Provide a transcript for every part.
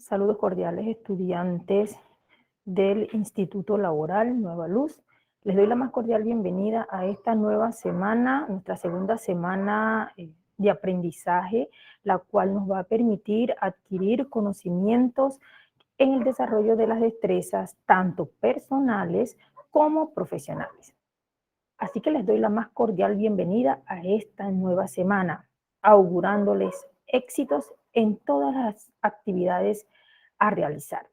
Saludos cordiales, estudiantes del Instituto Laboral Nueva Luz. Les doy la más cordial bienvenida a esta nueva semana, nuestra segunda semana de aprendizaje, la cual nos va a permitir adquirir conocimientos en el desarrollo de las destrezas, tanto personales como profesionales. Así que les doy la más cordial bienvenida a esta nueva semana, augurándoles éxitos en todas las actividades a realizar.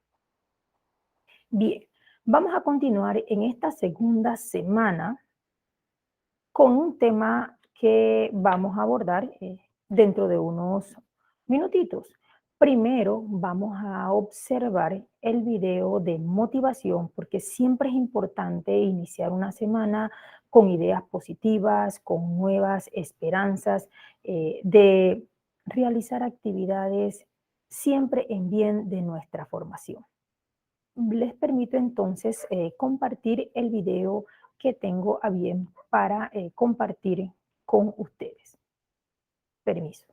Bien, vamos a continuar en esta segunda semana con un tema que vamos a abordar dentro de unos minutitos. Primero vamos a observar el video de motivación porque siempre es importante iniciar una semana con ideas positivas, con nuevas esperanzas, de realizar actividades siempre en bien de nuestra formación. Les permito entonces compartir el video que tengo a bien para compartir con ustedes. Permiso.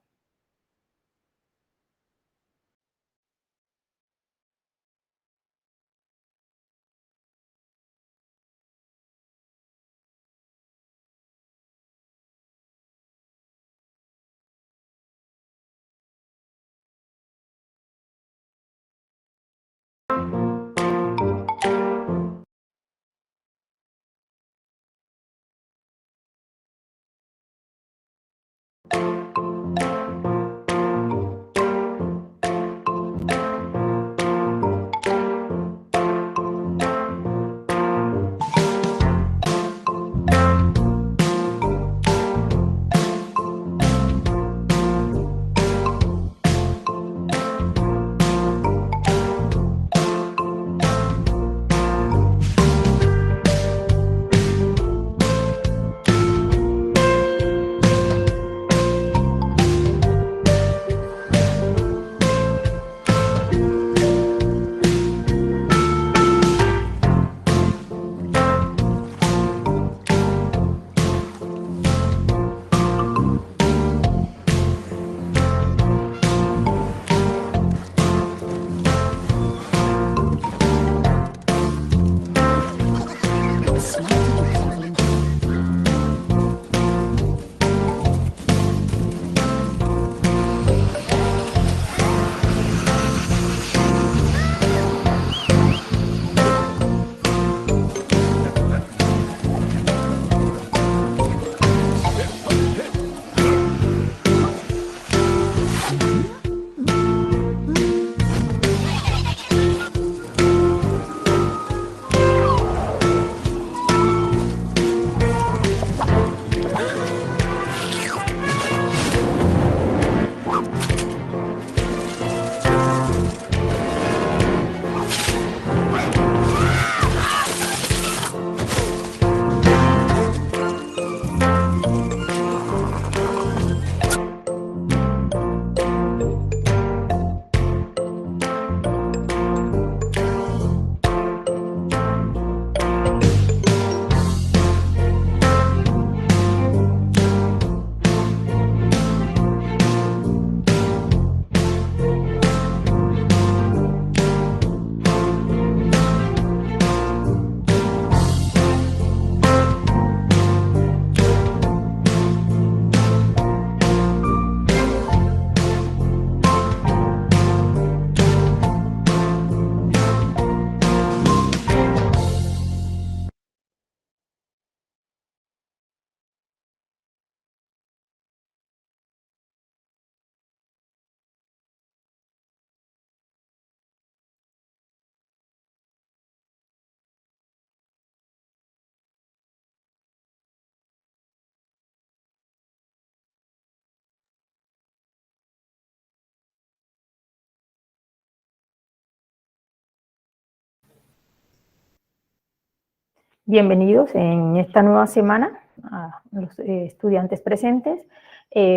Bienvenidos en esta nueva semana a los estudiantes presentes.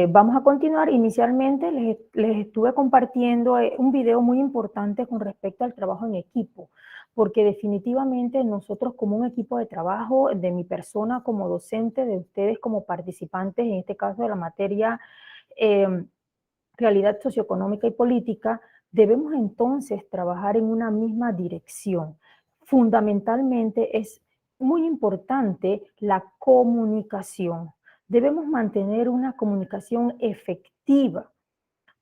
Vamos a continuar. Inicialmente les estuve compartiendo un video muy importante con respecto al trabajo en equipo, porque definitivamente nosotros como un equipo de trabajo, de mi persona como docente, de ustedes como participantes, en este caso de la materia realidad socioeconómica y política, Debemos entonces trabajar en una misma dirección. Fundamentalmente es muy importante la comunicación. Debemos mantener una comunicación efectiva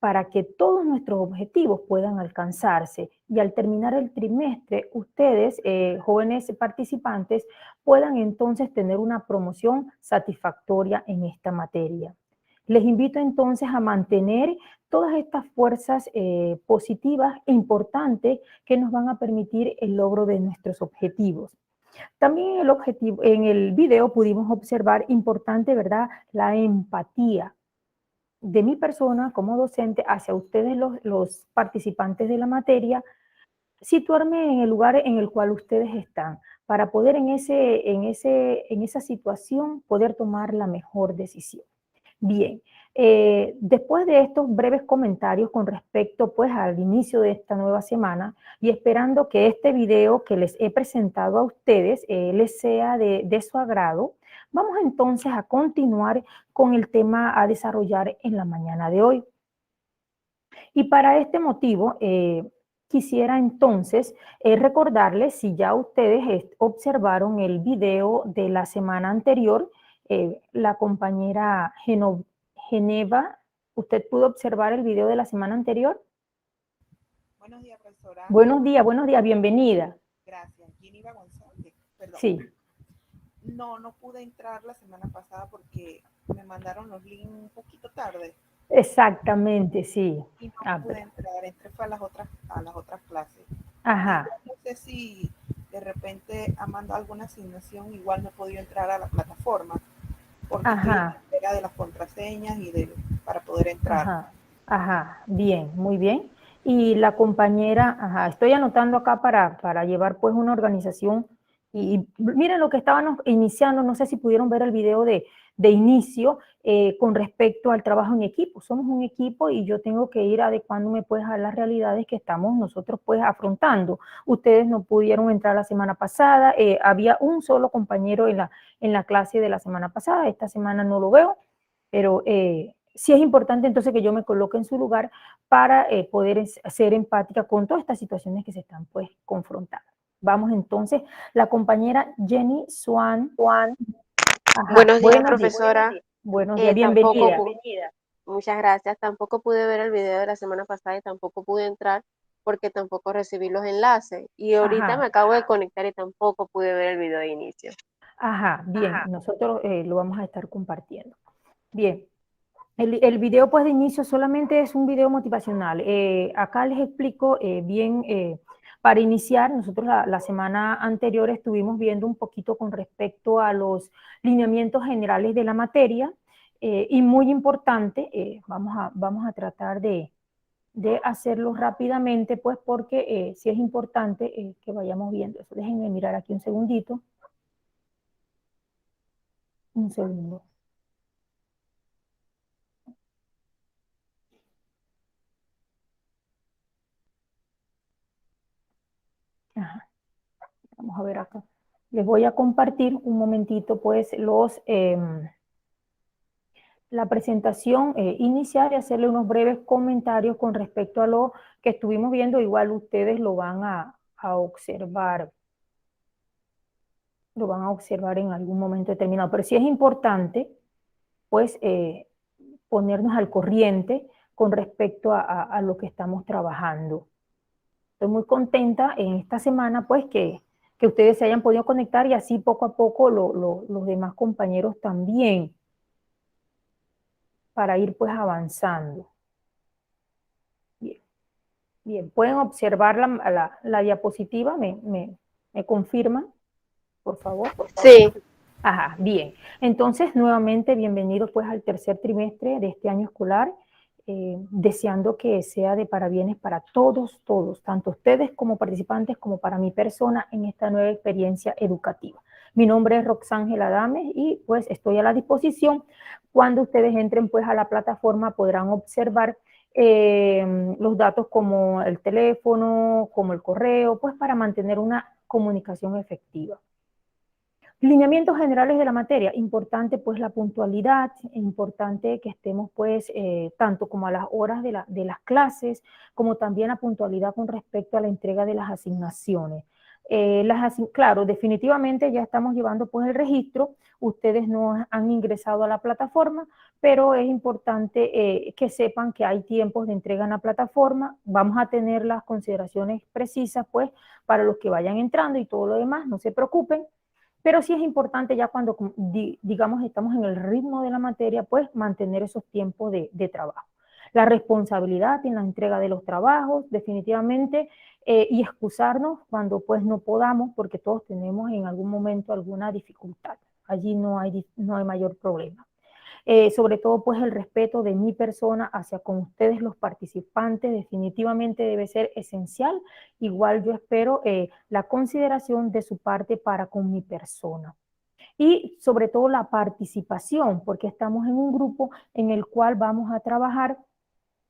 para que todos nuestros objetivos puedan alcanzarse y al terminar el trimestre, ustedes, jóvenes participantes, puedan entonces tener una promoción satisfactoria en esta materia. Les invito entonces a mantener todas estas fuerzas positivas e importantes que nos van a permitir el logro de nuestros objetivos. También en el video pudimos observar importante, ¿verdad?, la empatía de mi persona como docente hacia ustedes los participantes de la materia, situarme en el lugar en el cual ustedes están, para poder en esa situación poder tomar la mejor decisión. Bien, después de estos breves comentarios con respecto pues al inicio de esta nueva semana y esperando que este video que les he presentado a ustedes les sea de su agrado, vamos entonces a continuar con el tema a desarrollar en la mañana de hoy. Y para este motivo, quisiera entonces recordarles, si ya ustedes observaron el video de la semana anterior, la compañera Geneva, ¿usted pudo observar el video de la semana anterior? Buenos días, profesora. Buenos días, bienvenida. Gracias. Geneva González, perdón. Sí. No pude entrar la semana pasada porque me mandaron los links un poquito tarde. Exactamente, sí. Y no pude entrar, entré fue a las otras clases. Ajá. No sé si de repente ha mandado alguna asignación, igual no he podido entrar a la plataforma porque estoy en espera de las contraseñas para poder entrar. Ajá, bien, muy bien. Y la compañera, estoy anotando acá para llevar pues una organización y miren lo que estábamos iniciando, no sé si pudieron ver el video de inicio con respecto al trabajo en equipo. Somos un equipo y yo tengo que ir adecuándome pues a las realidades que estamos nosotros pues afrontando. Ustedes no pudieron entrar la semana pasada, había un solo compañero en la clase de la semana pasada, esta semana no lo veo, pero sí es importante entonces que yo me coloque en su lugar para poder ser empática con todas estas situaciones que se están pues confrontando. Vamos entonces, la compañera Jenny Swan. Buenos días, profesora. Buenos días, bienvenida. Muchas gracias. Tampoco pude ver el video de la semana pasada y tampoco pude entrar porque tampoco recibí los enlaces. Y ahorita me acabo de conectar y tampoco pude ver el video de inicio. Bien, nosotros lo vamos a estar compartiendo. Bien, el video pues de inicio solamente es un video motivacional. Acá les explico bien, para iniciar, nosotros la semana anterior estuvimos viendo un poquito con respecto a los lineamientos generales de la materia y muy importante, vamos a tratar de hacerlo rápidamente pues porque sí es importante que vayamos viendo eso. Déjenme mirar aquí un segundito. Un segundo. Ajá. Vamos a ver acá. Les voy a compartir un momentito pues la presentación inicial y hacerle unos breves comentarios con respecto a lo que estuvimos viendo. Igual ustedes lo van a observar. Lo van a observar en algún momento determinado. Pero sí es importante pues ponernos al corriente con respecto a lo que estamos trabajando. Estoy muy contenta en esta semana pues que ustedes se hayan podido conectar y así poco a poco los demás compañeros también, para ir pues avanzando. Bien, bien. ¿Pueden observar la diapositiva? ¿Me confirman, por favor? Sí. Ajá, bien. Entonces, nuevamente, bienvenidos pues al tercer trimestre de este año escolar, deseando que sea de parabienes para todos, tanto ustedes como participantes, como para mi persona en esta nueva experiencia educativa. Mi nombre es Roxángela Adames y pues estoy a la disposición. Cuando ustedes entren pues a la plataforma podrán observar los datos como el teléfono, como el correo, pues para mantener una comunicación efectiva. Lineamientos generales de la materia, importante pues la puntualidad, importante que estemos pues tanto como a las horas de las clases, como también la puntualidad con respecto a la entrega de las asignaciones. Claro, definitivamente ya estamos llevando pues el registro, ustedes no han ingresado a la plataforma, pero es importante que sepan que hay tiempos de entrega en la plataforma, vamos a tener las consideraciones precisas pues para los que vayan entrando y todo lo demás, no se preocupen. Pero sí es importante ya cuando, digamos, estamos en el ritmo de la materia, pues mantener esos tiempos de trabajo. La responsabilidad en la entrega de los trabajos, definitivamente, y excusarnos cuando pues no podamos, porque todos tenemos en algún momento alguna dificultad. Allí no hay mayor problema. Sobre todo pues el respeto de mi persona hacia con ustedes los participantes definitivamente debe ser esencial. Igual yo espero la consideración de su parte para con mi persona. Y sobre todo la participación, porque estamos en un grupo en el cual vamos a trabajar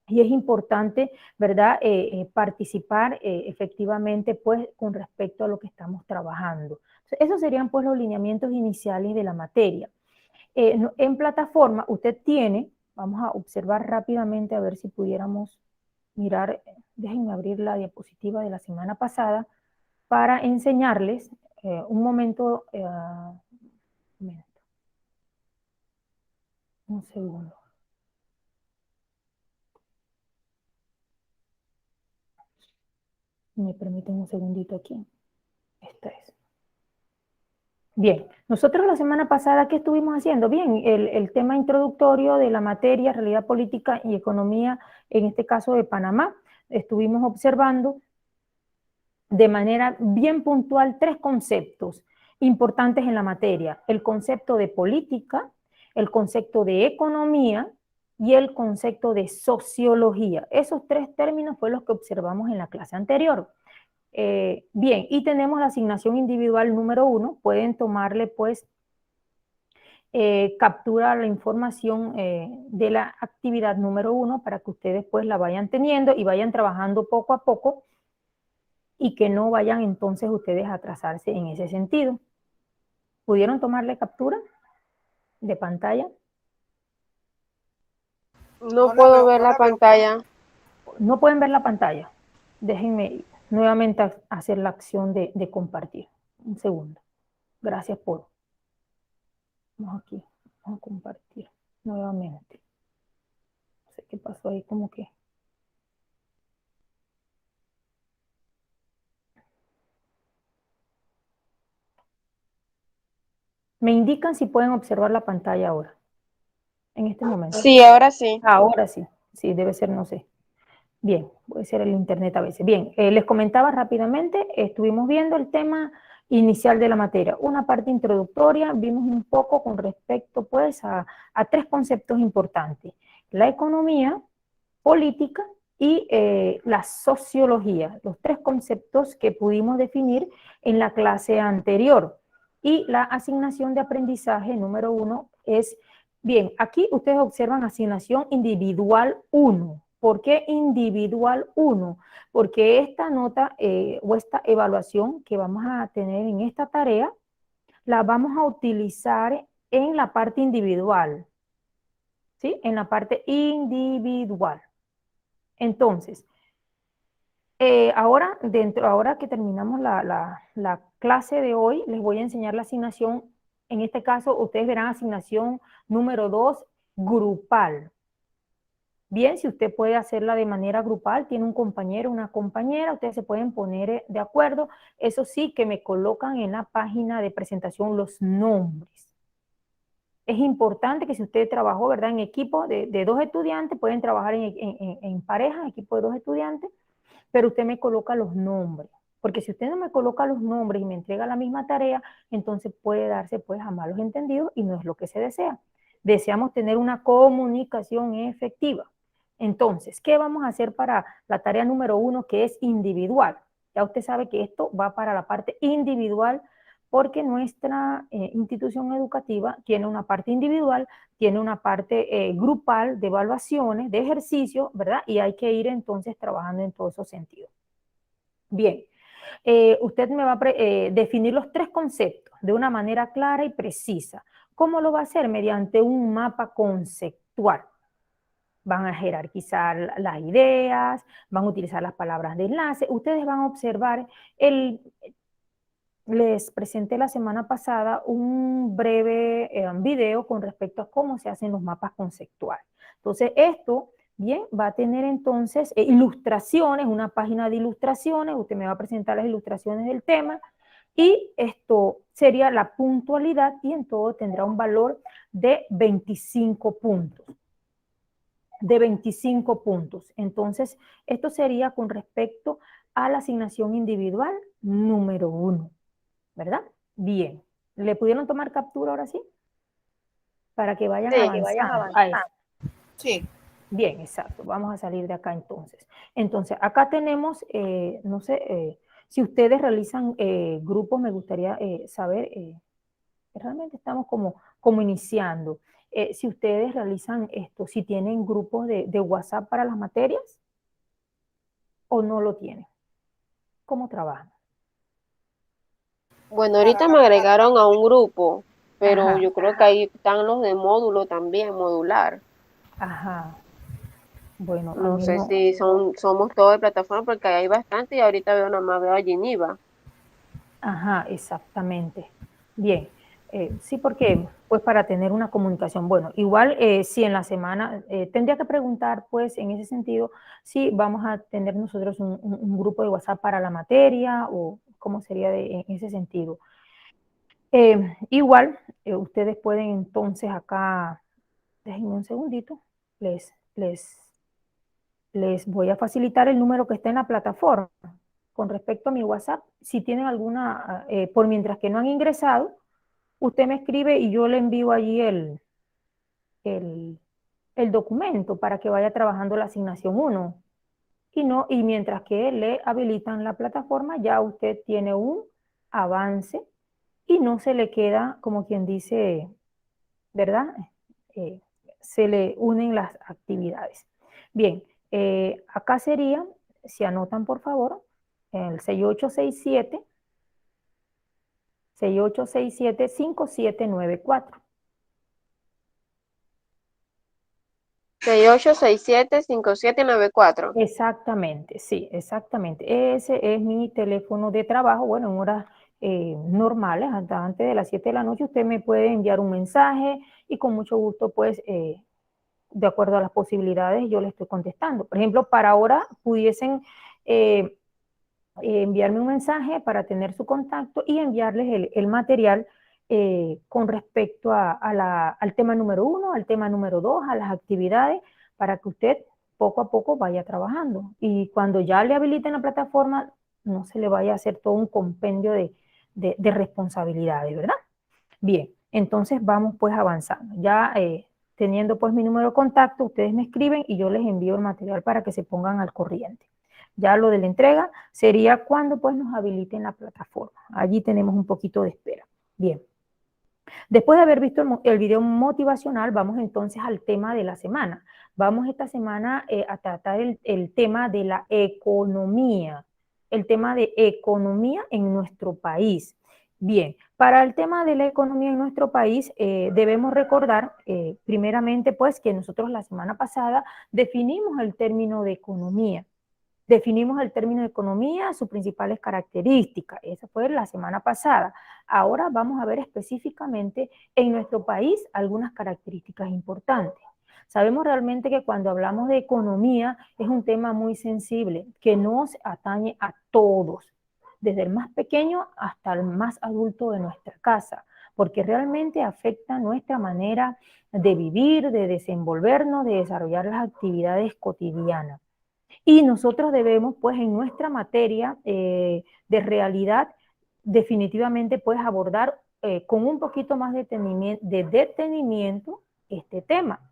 y es importante, ¿verdad?, participar efectivamente pues con respecto a lo que estamos trabajando. Esos serían pues los lineamientos iniciales de la materia. En plataforma usted tiene, vamos a observar rápidamente a ver si pudiéramos mirar, déjenme abrir la diapositiva de la semana pasada para enseñarles un momento, un segundo. Me permiten un segundito aquí. Esta es. Bien, nosotros la semana pasada, ¿qué estuvimos haciendo? Bien, el tema introductorio de la materia, realidad política y economía, en este caso de Panamá, estuvimos observando de manera bien puntual 3 conceptos importantes en la materia. El concepto de política, el concepto de economía y el concepto de sociología. Esos 3 términos fue los que observamos en la clase anterior. Bien, y tenemos la asignación individual número 1, pueden tomarle pues captura la información de la actividad número 1 para que ustedes pues la vayan teniendo y vayan trabajando poco a poco y que no vayan entonces ustedes a atrasarse en ese sentido. ¿Pudieron tomarle captura de pantalla? No puedo ver la pantalla. No pueden ver la pantalla. Déjenme nuevamente hacer la acción de compartir. Un segundo. Gracias por... Vamos aquí. Vamos a compartir nuevamente. No sé qué pasó ahí, como que... Me indican si pueden observar la pantalla ahora. En este momento. Sí, ahora sí. Ahora sí. Sí, debe ser, no sé. Bien, puede ser el internet a veces. Bien, les comentaba rápidamente, estuvimos viendo el tema inicial de la materia. Una parte introductoria, vimos un poco con respecto pues a 3 conceptos importantes. La economía, política y la sociología. Los 3 conceptos que pudimos definir en la clase anterior. Y la asignación de aprendizaje número 1 es, bien, aquí ustedes observan asignación individual 1. ¿Por qué individual 1? Porque esta nota o esta evaluación que vamos a tener en esta tarea, la vamos a utilizar en la parte individual, ¿sí? En la parte individual. Entonces, ahora que terminamos la clase de hoy, les voy a enseñar la asignación. En este caso, ustedes verán asignación número 2, grupal. Bien, si usted puede hacerla de manera grupal, tiene un compañero, una compañera, ustedes se pueden poner de acuerdo. Eso sí, que me colocan en la página de presentación los nombres. Es importante que si usted trabajó, ¿verdad?, en equipo de 2 estudiantes, pueden trabajar en pareja, equipo de 2 estudiantes, pero usted me coloca los nombres. Porque si usted no me coloca los nombres y me entrega la misma tarea, entonces puede darse pues a malos entendidos y no es lo que se desea. Deseamos tener una comunicación efectiva. Entonces, ¿qué vamos a hacer para la tarea número 1, que es individual? Ya usted sabe que esto va para la parte individual porque nuestra institución educativa tiene una parte individual, tiene una parte grupal de evaluaciones, de ejercicios, ¿verdad? Y hay que ir entonces trabajando en todos esos sentidos. Bien, Usted me va a definir los 3 conceptos de una manera clara y precisa. ¿Cómo lo va a hacer? Mediante un mapa conceptual. Van a jerarquizar las ideas, van a utilizar las palabras de enlace. Ustedes van a observar les presenté la semana pasada un breve video con respecto a cómo se hacen los mapas conceptuales. Entonces, esto, bien, va a tener entonces ilustraciones, una página de ilustraciones, usted me va a presentar las ilustraciones del tema, y esto sería la puntualidad, y en todo tendrá un valor de 25 puntos. De 25 puntos. Entonces, esto sería con respecto a la asignación individual número 1. ¿Verdad? Bien. ¿Le pudieron tomar captura ahora sí? Para que vayan avanzando. Sí. Bien, exacto. Vamos a salir de acá entonces. Entonces, acá tenemos, no sé, si ustedes realizan grupos, me gustaría saber, realmente estamos como iniciando. Si ustedes realizan esto, si tienen grupos de WhatsApp para las materias o no lo tienen. ¿Cómo trabajan? Bueno, ahorita me agregaron a un grupo, pero Ajá. yo creo que ahí están los de módulo también, modular. Ajá. Bueno, No sé si somos todos de plataforma porque hay bastante y ahorita veo nada más veo a Geneva. Ajá, exactamente. Bien. Sí, porque pues para tener una comunicación. Bueno, igual si en la semana tendría que preguntar pues en ese sentido si vamos a tener nosotros un grupo de WhatsApp para la materia o cómo sería en ese sentido. Igual ustedes pueden entonces acá, déjenme un segundito, les voy a facilitar el número que está en la plataforma. Con respecto a mi WhatsApp, si tienen alguna, por mientras que no han ingresado, usted me escribe y yo le envío allí el documento para que vaya trabajando la asignación 1. Y mientras que le habilitan la plataforma, ya usted tiene un avance y no se le queda, como quien dice, ¿verdad? Eh, se le unen las actividades. Bien, acá sería, si anotan por favor, el 6867-5794. 6867-5794. Exactamente, sí, exactamente. Ese es mi teléfono de trabajo. Bueno, en horas normales, hasta antes de las 7 de la noche, usted me puede enviar un mensaje y con mucho gusto, pues, de acuerdo a las posibilidades, yo le estoy contestando. Por ejemplo, para ahora pudiesen enviarme un mensaje para tener su contacto y enviarles el material con respecto al tema número 1, al tema número 2, a las actividades, para que usted poco a poco vaya trabajando. Y cuando ya le habiliten la plataforma, no se le vaya a hacer todo un compendio de responsabilidades, ¿verdad? Bien, entonces vamos pues avanzando. Ya teniendo pues mi número de contacto, ustedes me escriben y yo les envío el material para que se pongan al corriente. Ya lo de la entrega sería cuando pues nos habiliten la plataforma. Allí tenemos un poquito de espera. Bien. Después de haber visto el video motivacional, vamos entonces al tema de la semana. Vamos esta semana a tratar el tema de la economía, el tema de economía en nuestro país. Bien, para el tema de la economía en nuestro país debemos recordar primeramente pues que nosotros la semana pasada definimos el término de economía. Definimos el término de economía, sus principales características. Esa fue la semana pasada. Ahora vamos a ver específicamente en nuestro país algunas características importantes. Sabemos realmente que cuando hablamos de economía es un tema muy sensible, que nos atañe a todos, desde el más pequeño hasta el más adulto de nuestra casa, porque realmente afecta nuestra manera de vivir, de desenvolvernos, de desarrollar las actividades cotidianas. Y nosotros debemos, pues, en nuestra materia de realidad, definitivamente, pues, abordar con un poquito más de detenimiento este tema.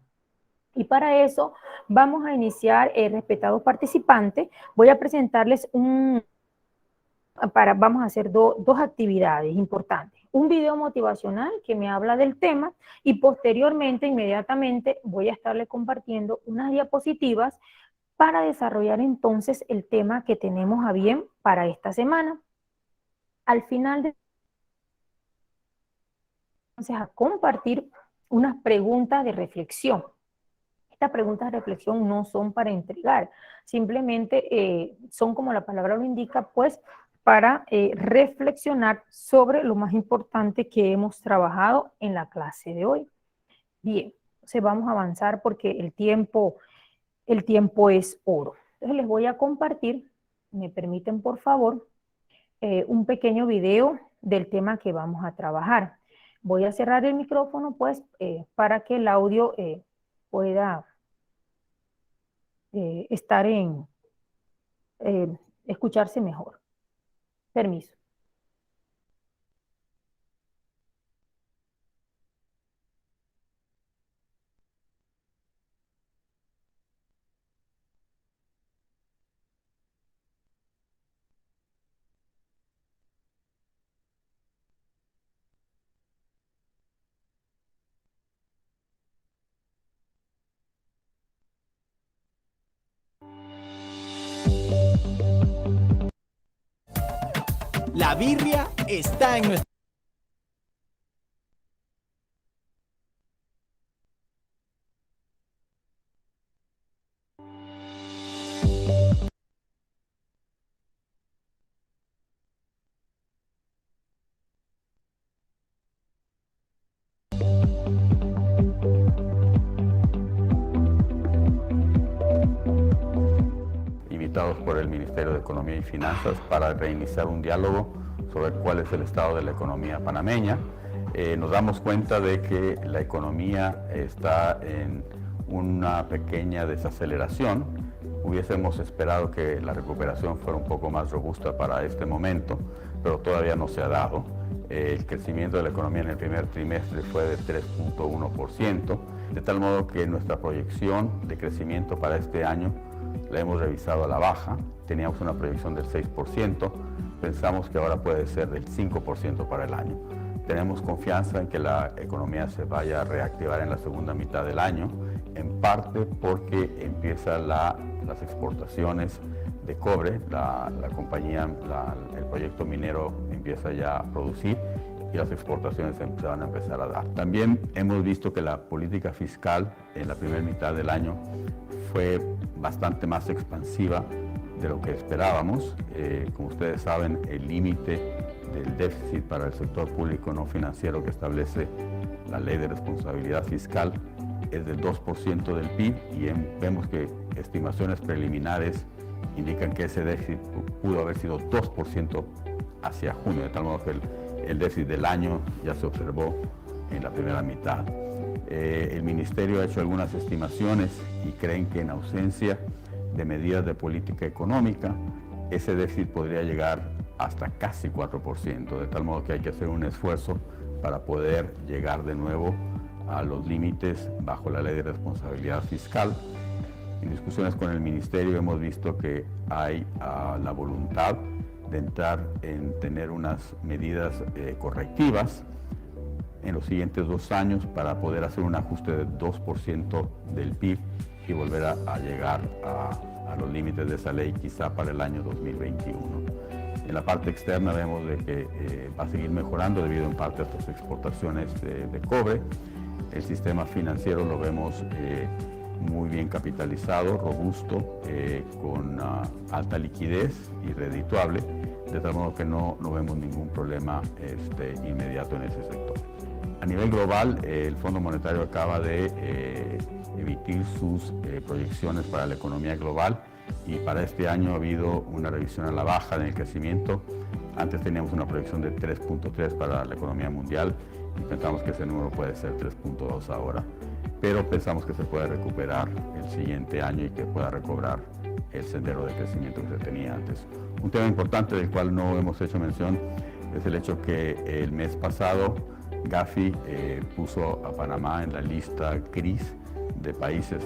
Y para eso vamos a iniciar, respetados participantes, voy a presentarles vamos a hacer dos actividades importantes. Un video motivacional que me habla del tema y posteriormente, inmediatamente, voy a estarle compartiendo unas diapositivas para desarrollar entonces el tema que tenemos a bien para esta semana. Al final de entonces a compartir unas preguntas de reflexión. Estas preguntas de reflexión no son para entregar, simplemente son, como la palabra lo indica, pues para reflexionar sobre lo más importante que hemos trabajado en la clase de hoy. Bien, entonces vamos a avanzar porque el tiempo es oro. Entonces les voy a compartir, me permiten por favor, un pequeño video del tema que vamos a trabajar. Voy a cerrar el micrófono pues para que el audio pueda estar escucharse mejor. Permiso. La birria está en nuestro... Invitados por el Ministerio de Economía y Finanzas para reiniciar un diálogo sobre cuál es el estado de la economía panameña. Nos damos cuenta de que la economía está en una pequeña desaceleración. Hubiésemos esperado que la recuperación fuera un poco más robusta para este momento, pero todavía no se ha dado. El crecimiento de la economía en el primer trimestre fue de 3.1%, de tal modo que nuestra proyección de crecimiento para este año la hemos revisado a la baja. Teníamos una proyección del 6%, pensamos que ahora puede ser del 5% para el año. Tenemos confianza en que la economía se vaya a reactivar en la segunda mitad del año, en parte porque empiezan las exportaciones de cobre, la compañía, el proyecto minero empieza ya a producir y las exportaciones se van a empezar a dar. También hemos visto que la política fiscal en la primera mitad del año fue bastante más expansiva de lo que esperábamos. Como ustedes saben, el límite del déficit para el sector público no financiero que establece la Ley de Responsabilidad Fiscal es del 2% del PIB y vemos que estimaciones preliminares indican que ese déficit pudo haber sido 2% hacia junio, de tal modo que el déficit del año ya se observó en la primera mitad. El Ministerio ha hecho algunas estimaciones y creen que en ausencia de medidas de política económica, ese déficit podría llegar hasta casi 4%, de tal modo que hay que hacer un esfuerzo para poder llegar de nuevo a los límites bajo la Ley de Responsabilidad Fiscal. En discusiones con el Ministerio hemos visto que hay la voluntad de entrar en tener unas medidas correctivas en los siguientes 2 años para poder hacer un ajuste de 2% del PIB y volver a llegar a los límites de esa ley quizá para el año 2021. En la parte externa vemos de que va a seguir mejorando debido en parte a estas exportaciones de cobre. El sistema financiero lo vemos muy bien capitalizado, robusto, con alta liquidez y redituable, de tal modo que no vemos ningún problema inmediato en ese sector. A nivel global, el Fondo Monetario acaba de emitir sus proyecciones para la economía global y para este año ha habido una revisión a la baja en el crecimiento. Antes teníamos una proyección de 3.3 para la economía mundial y pensamos que ese número puede ser 3.2 ahora, pero pensamos que se puede recuperar el siguiente año y que pueda recobrar el sendero de crecimiento que se tenía antes. Un tema importante del cual no hemos hecho mención es el hecho que el mes pasado Gafi puso a Panamá en la lista gris de países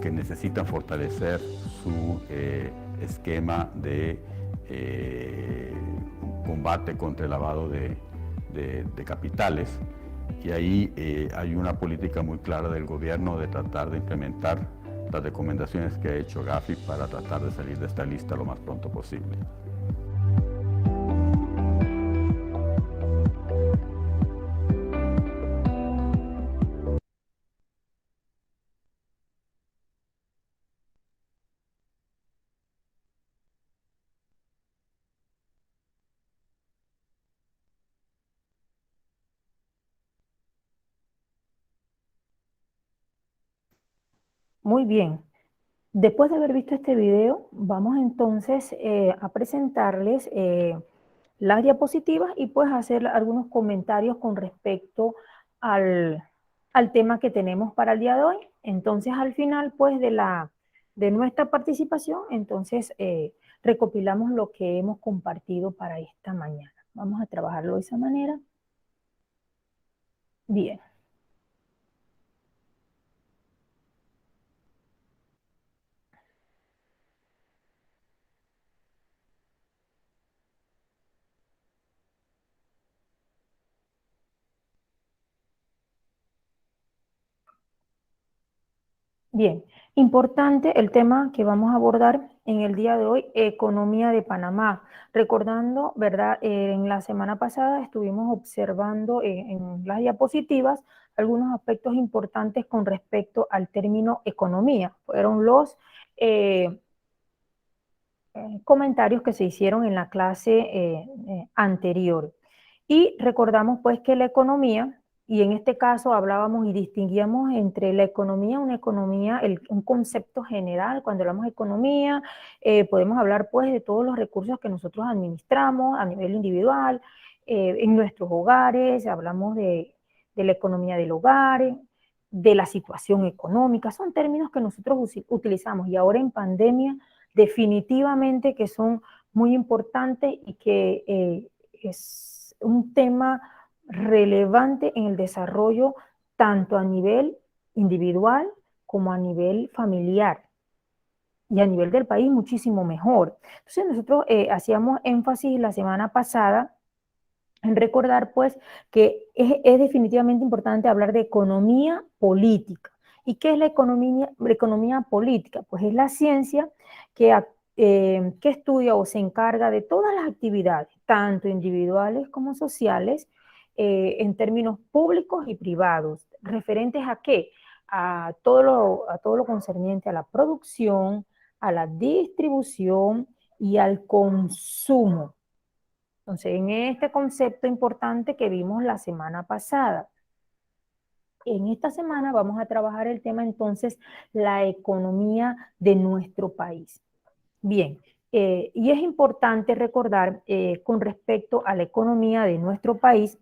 que necesitan fortalecer su esquema de combate contra el lavado de capitales, y ahí hay una política muy clara del gobierno de tratar de implementar las recomendaciones que ha hecho Gafi para tratar de salir de esta lista lo más pronto posible. Muy bien. Después de haber visto este video, vamos entonces a presentarles las diapositivas y pues hacer algunos comentarios con respecto al tema que tenemos para el día de hoy. Entonces al final pues de nuestra participación, entonces recopilamos lo que hemos compartido para esta mañana. Vamos a trabajarlo de esa manera. Bien. Bien, importante el tema que vamos a abordar en el día de hoy, economía de Panamá. Recordando, ¿verdad? En la semana pasada estuvimos observando en las diapositivas algunos aspectos importantes con respecto al término economía. Fueron los comentarios que se hicieron en la clase anterior. Y recordamos pues que la economía, y en este caso hablábamos y distinguíamos entre la economía, una economía, un concepto general. Cuando hablamos de economía, podemos hablar pues de todos los recursos que nosotros administramos a nivel individual, en nuestros hogares, hablamos de la economía del hogar, de la situación económica. Son términos que nosotros utilizamos, y ahora en pandemia definitivamente que son muy importantes y que es un tema relevante en el desarrollo tanto a nivel individual como a nivel familiar, y a nivel del país muchísimo mejor. Entonces nosotros hacíamos énfasis la semana pasada en recordar pues que es definitivamente importante hablar de economía política. ¿Y qué es la economía política? Pues es la ciencia que estudia o se encarga de todas las actividades, tanto individuales como sociales, en términos públicos y privados. ¿Referentes a qué? A todo lo concerniente a la producción, a la distribución y al consumo. Entonces, en este concepto importante que vimos la semana pasada, en esta semana vamos a trabajar el tema entonces, la economía de nuestro país. Bien, y es importante recordar con respecto a la economía de nuestro país,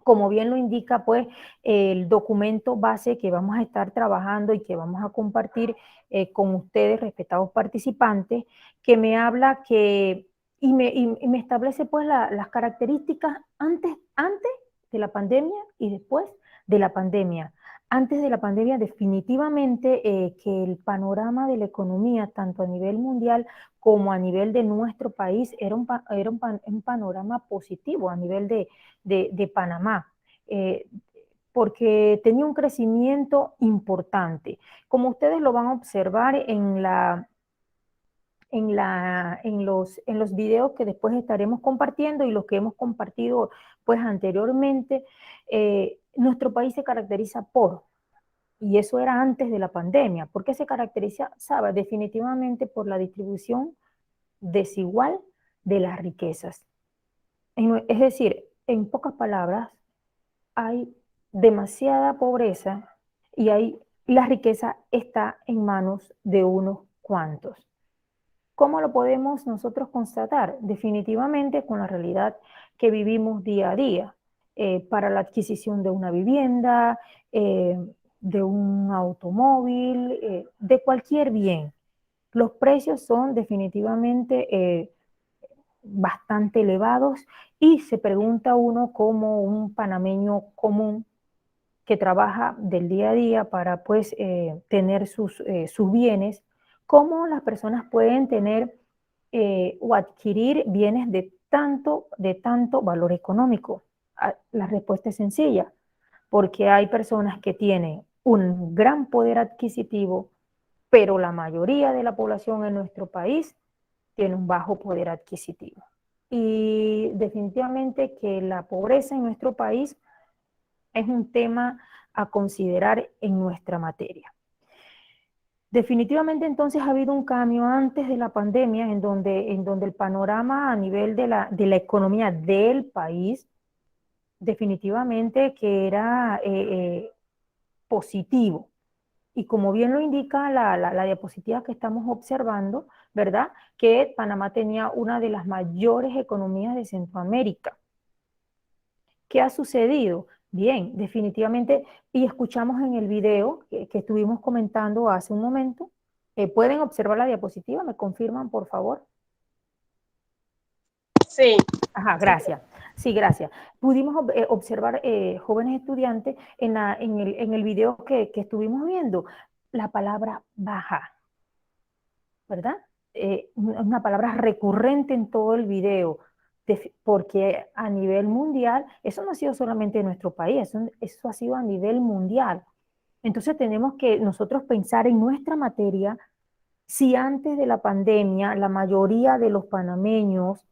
como bien lo indica pues el documento base que vamos a estar trabajando y que vamos a compartir con ustedes, respetados participantes, que me habla que, y me establece pues las características antes de la pandemia y después de la pandemia. Antes de la pandemia definitivamente que el panorama de la economía, tanto a nivel mundial como a nivel de nuestro país, era un panorama positivo a nivel de Panamá, porque tenía un crecimiento importante. Como ustedes lo van a observar en los videos que después estaremos compartiendo y los que hemos compartido pues anteriormente, nuestro país se caracteriza por, y eso era antes de la pandemia, ¿por qué se caracterizaba? Definitivamente por la distribución desigual de las riquezas. Es decir, en pocas palabras, hay demasiada pobreza y la riqueza está en manos de unos cuantos. ¿Cómo lo podemos nosotros constatar? Definitivamente con la realidad que vivimos día a día. Para la adquisición de una vivienda, de un automóvil, de cualquier bien. Los precios son definitivamente bastante elevados, y se pregunta uno como un panameño común que trabaja del día a día para pues tener sus bienes, cómo las personas pueden tener o adquirir bienes de tanto valor económico. La respuesta es sencilla, porque hay personas que tienen un gran poder adquisitivo pero la mayoría de la población en nuestro país tiene un bajo poder adquisitivo. Y definitivamente que la pobreza en nuestro país es un tema a considerar en nuestra materia. Definitivamente entonces ha habido un cambio antes de la pandemia en donde el panorama a nivel de la economía del país definitivamente que era positivo. Y como bien lo indica la diapositiva que estamos observando, ¿verdad? Que Panamá tenía una de las mayores economías de Centroamérica. ¿Qué ha sucedido? Bien, definitivamente, y escuchamos en el video que estuvimos comentando hace un momento, ¿pueden observar la diapositiva? ¿Me confirman, por favor? Sí. Ajá, gracias. Sí, gracias. Pudimos observar, jóvenes estudiantes, en el video que estuvimos viendo, la palabra baja, ¿verdad? Una palabra recurrente en todo el video, porque a nivel mundial, eso no ha sido solamente en nuestro país, eso ha sido a nivel mundial. Entonces tenemos que nosotros pensar en nuestra materia, si antes de la pandemia la mayoría de los panameños,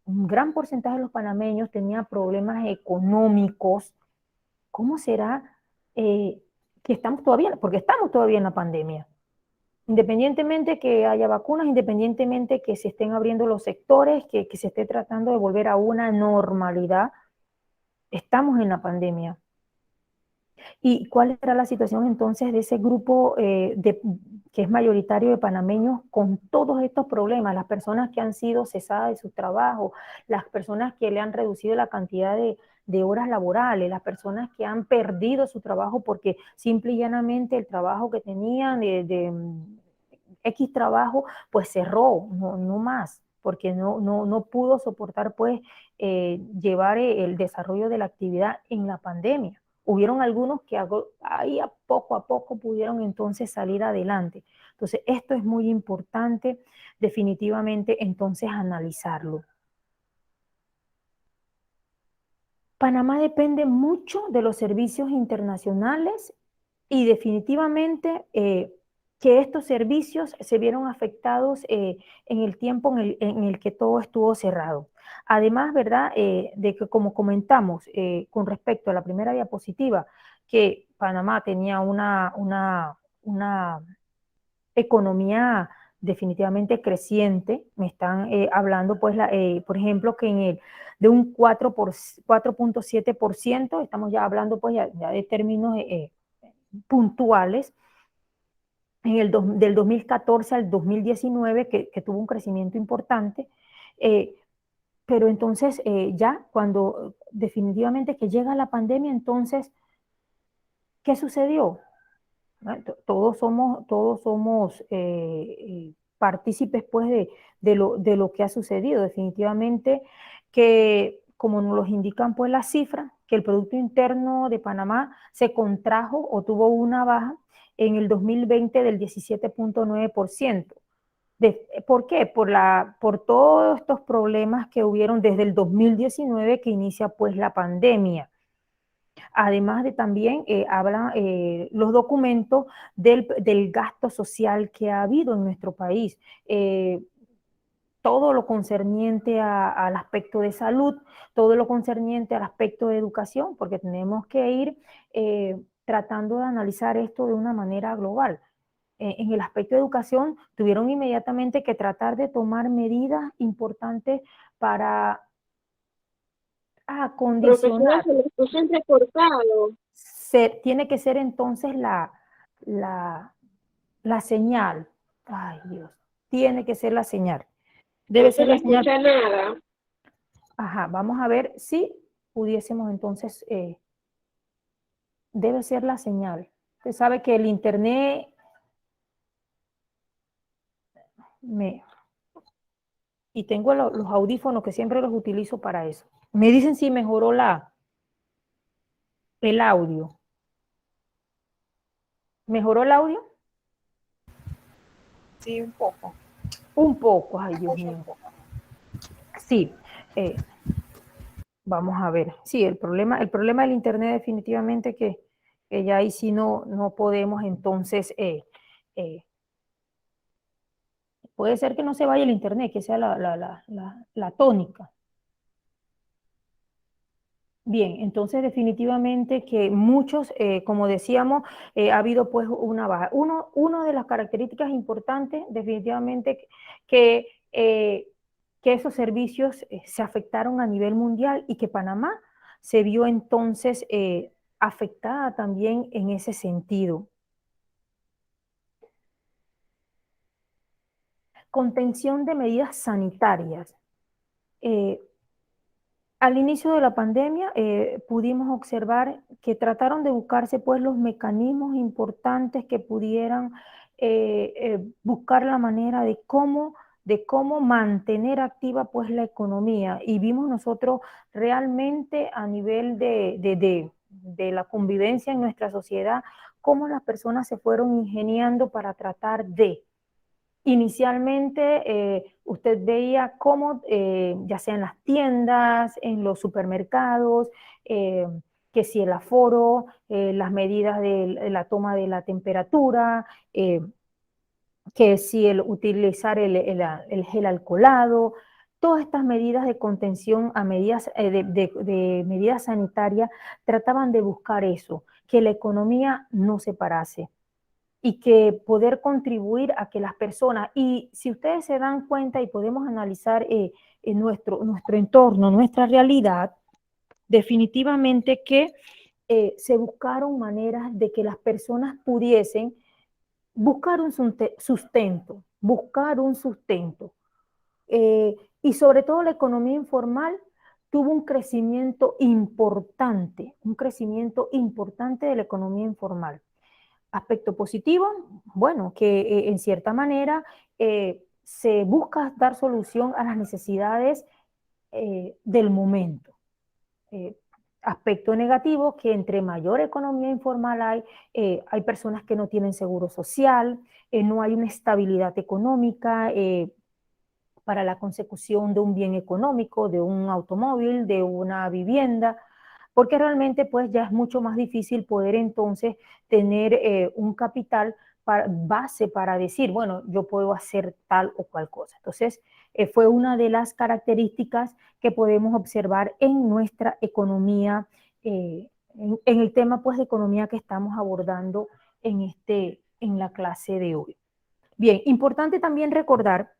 un gran porcentaje de los panameños tenía problemas económicos, ¿cómo será que estamos todavía, porque estamos todavía en la pandemia? Independientemente que haya vacunas, independientemente que se estén abriendo los sectores, que se esté tratando de volver a una normalidad, estamos en la pandemia. ¿Y cuál será la situación entonces de ese grupo que es mayoritario de panameños con todos estos problemas? Las personas que han sido cesadas de su trabajo, las personas que le han reducido la cantidad de horas laborales, las personas que han perdido su trabajo porque simple y llanamente el trabajo que tenían de X trabajo pues cerró, no más, porque no pudo soportar pues llevar el desarrollo de la actividad en la pandemia. Hubieron algunos que ahí a poco pudieron entonces salir adelante. Entonces, esto es muy importante definitivamente entonces analizarlo. Panamá depende mucho de los servicios internacionales y definitivamente que estos servicios se vieron afectados en el tiempo en el que todo estuvo cerrado. Además, ¿verdad? De que como comentamos con respecto a la primera diapositiva, que Panamá tenía una economía definitivamente creciente, me están hablando pues, por ejemplo, que de un 4.7%, estamos ya hablando pues ya de términos puntuales, del 2014 al 2019, que tuvo un crecimiento importante, pero entonces ya cuando definitivamente que llega la pandemia, entonces, ¿qué sucedió? Todos somos partícipes pues de lo que ha sucedido. Definitivamente que, como nos lo indican pues las cifras, que el Producto Interno de Panamá se contrajo o tuvo una baja en el 2020 del 17.9%. ¿Por qué? Por todos estos problemas que hubieron desde el 2019 que inicia pues la pandemia. Además de también hablan los documentos del gasto social que ha habido en nuestro país. Todo lo concerniente al aspecto de salud, todo lo concerniente al aspecto de educación, porque tenemos que ir tratando de analizar esto de una manera global. En el aspecto de educación, tuvieron inmediatamente que tratar de tomar medidas importantes para Profesora, acondicionar. se lo escucha entrecortado. Tiene que ser entonces la señal. Ay, Dios. Tiene que ser la señal. Debe No se ser le la señal. escucha nada. Ajá, vamos a ver si pudiésemos entonces, debe ser la señal. Usted sabe que el internet y tengo los audífonos que siempre los utilizo para eso. Me dicen si mejoró el audio. ¿Mejoró el audio? Sí, un poco. Un poco, ay Dios mío. Sí, vamos a ver. Sí, el problema del internet definitivamente que ya ahí sí no podemos entonces puede ser que no se vaya el internet, que sea la tónica. Bien, entonces definitivamente que muchos, como decíamos, ha habido pues una baja. Una de las características importantes definitivamente que esos servicios se afectaron a nivel mundial y que Panamá se vio entonces afectada también en ese sentido. Contención de medidas sanitarias. Al inicio de la pandemia pudimos observar que trataron de buscarse pues los mecanismos importantes que pudieran buscar la manera de cómo mantener activa pues la economía, y vimos nosotros realmente a nivel de la convivencia en nuestra sociedad, cómo las personas se fueron ingeniando para tratar de. Inicialmente usted veía cómo, ya sea en las tiendas, en los supermercados, que si el aforo, las medidas de la toma de la temperatura, que si el utilizar el gel alcoholado, todas estas medidas de contención a medidas, de medidas sanitarias trataban de buscar eso, que la economía no se parase y que poder contribuir a que las personas, y si ustedes se dan cuenta y podemos analizar en nuestro entorno, nuestra realidad, definitivamente que se buscaron maneras de que las personas pudiesen buscar un sustento, y sobre todo la economía informal tuvo un crecimiento importante de la economía informal. Aspecto positivo, bueno, que en cierta manera se busca dar solución a las necesidades del momento. Aspecto negativo, que entre mayor economía informal hay personas que no tienen seguro social, no hay una estabilidad económica para la consecución de un bien económico, de un automóvil, de una vivienda, porque realmente pues ya es mucho más difícil poder entonces tener un capital base para decir, bueno, yo puedo hacer tal o cual cosa. Entonces, fue una de las características que podemos observar en nuestra economía, en el tema pues de economía que estamos abordando en la clase de hoy. Bien, importante también recordar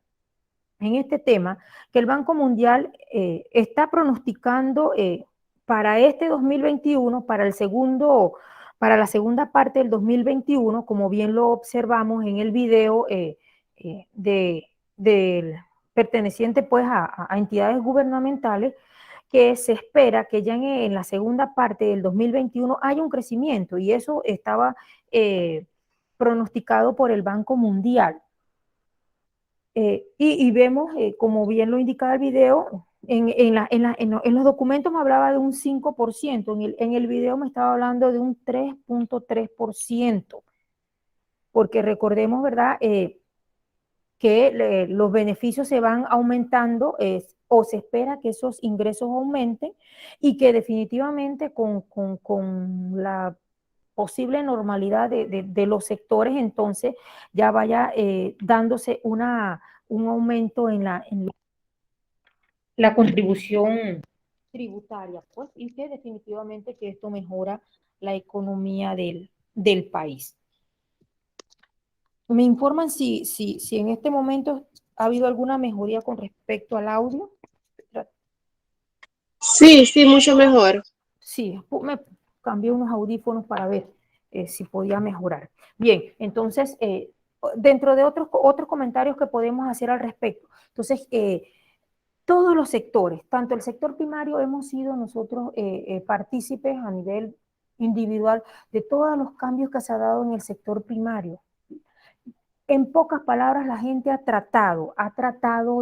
en este tema que el Banco Mundial está pronosticando para este 2021, para la segunda parte del 2021, como bien lo observamos en el video perteneciente pues a entidades gubernamentales, que se espera que ya en la segunda parte del 2021 haya un crecimiento, y eso estaba pronosticado por el Banco Mundial. Y vemos, como bien lo indicaba el video, en los documentos me hablaba de un 5%, en el video me estaba hablando de un 3.3%, porque recordemos, ¿verdad?, que los beneficios se van aumentando, o se espera que esos ingresos aumenten, y que definitivamente con la posible normalidad de los sectores, entonces ya vaya dándose un aumento en la contribución tributaria, pues, y que definitivamente que esto mejora la economía del país. ¿Me informan si en este momento ha habido alguna mejoría con respecto al audio? Sí, sí, mucho mejor. Sí, me cambié unos audífonos para ver si podía mejorar. Bien, entonces, dentro de otros comentarios que podemos hacer al respecto, entonces, todos los sectores, tanto el sector primario, hemos sido nosotros partícipes a nivel individual de todos los cambios que se ha dado en el sector primario. En pocas palabras, la gente ha tratado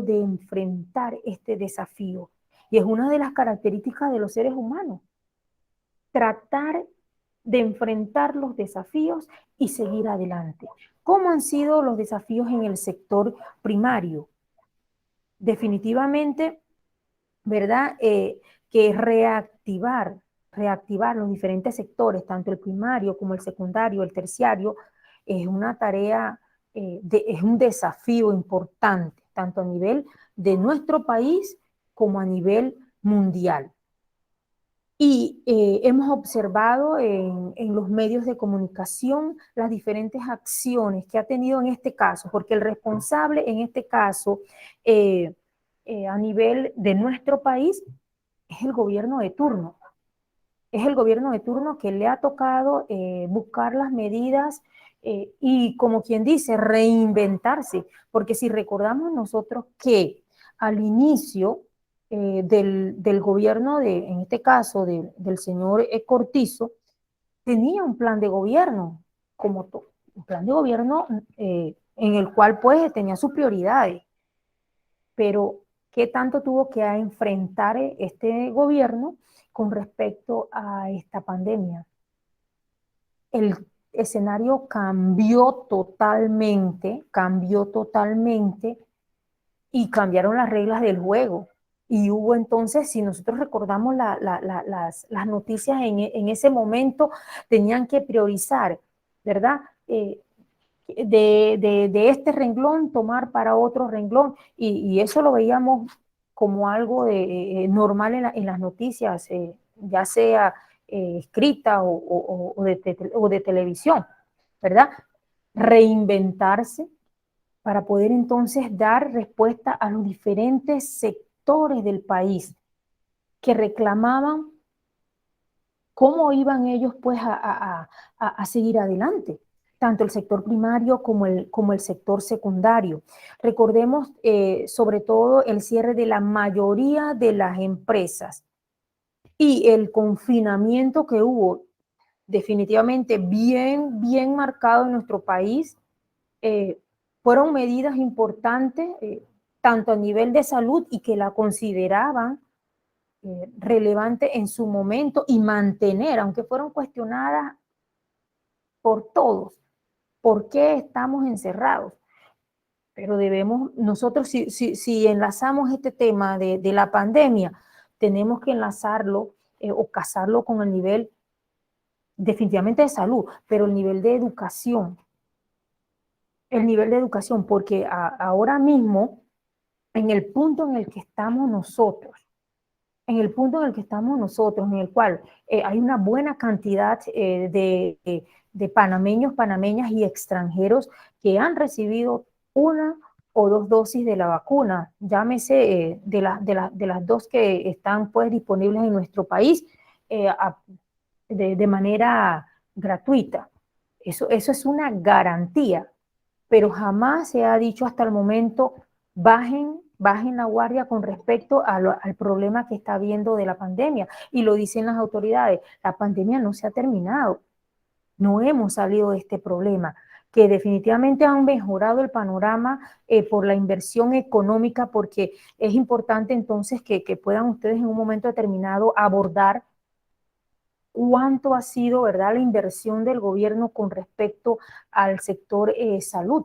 de enfrentar este desafío, y es una de las características de los seres humanos, tratar de enfrentar los desafíos y seguir adelante. ¿Cómo han sido los desafíos en el sector primario? Definitivamente, ¿verdad? Que reactivar los diferentes sectores, tanto el primario como el secundario, el terciario, es una tarea es un desafío importante, tanto a nivel de nuestro país como a nivel mundial. Y hemos observado en los medios de comunicación las diferentes acciones que ha tenido en este caso, porque el responsable en este caso a nivel de nuestro país es el gobierno de turno. Es el gobierno de turno que le ha tocado buscar las medidas y, como quien dice, reinventarse. Porque si recordamos nosotros que al inicio del gobierno, en este caso del señor Cortizo, tenía un plan de gobierno, un plan de gobierno en el cual pues tenía sus prioridades. Pero ¿qué tanto tuvo que enfrentar este gobierno con respecto a esta pandemia? El escenario cambió totalmente y cambiaron las reglas del juego. Y hubo entonces, si nosotros recordamos las noticias en ese momento, tenían que priorizar, ¿verdad? De este renglón tomar para otro renglón y eso lo veíamos como algo normal en las noticias, ya sea escrita o de televisión, ¿verdad? Reinventarse para poder entonces dar respuesta a los diferentes sectores del país que reclamaban cómo iban ellos pues a seguir adelante, tanto el sector primario como el sector secundario. Recordemos sobre todo el cierre de la mayoría de las empresas y el confinamiento que hubo definitivamente bien marcado en nuestro país. Fueron medidas importantes, tanto a nivel de salud y que la consideraban relevante en su momento y mantener, aunque fueron cuestionadas por todos, ¿por qué estamos encerrados? Pero debemos, nosotros si enlazamos este tema de la pandemia, tenemos que enlazarlo o casarlo con el nivel definitivamente de salud, pero el nivel de educación. El nivel de educación, porque ahora mismo, en el punto en el que estamos nosotros, en el cual hay una buena cantidad de panameños, panameñas y extranjeros que han recibido una o dos dosis de la vacuna, llámese de las dos que están pues disponibles en nuestro país de manera gratuita. Eso es una garantía, pero jamás se ha dicho hasta el momento bajen la guardia con respecto al problema que está habiendo de la pandemia. Y lo dicen las autoridades, la pandemia no se ha terminado, no hemos salido de este problema, que definitivamente han mejorado el panorama por la inversión económica, porque es importante entonces que puedan ustedes en un momento determinado abordar cuánto ha sido, ¿verdad?, la inversión del gobierno con respecto al sector salud.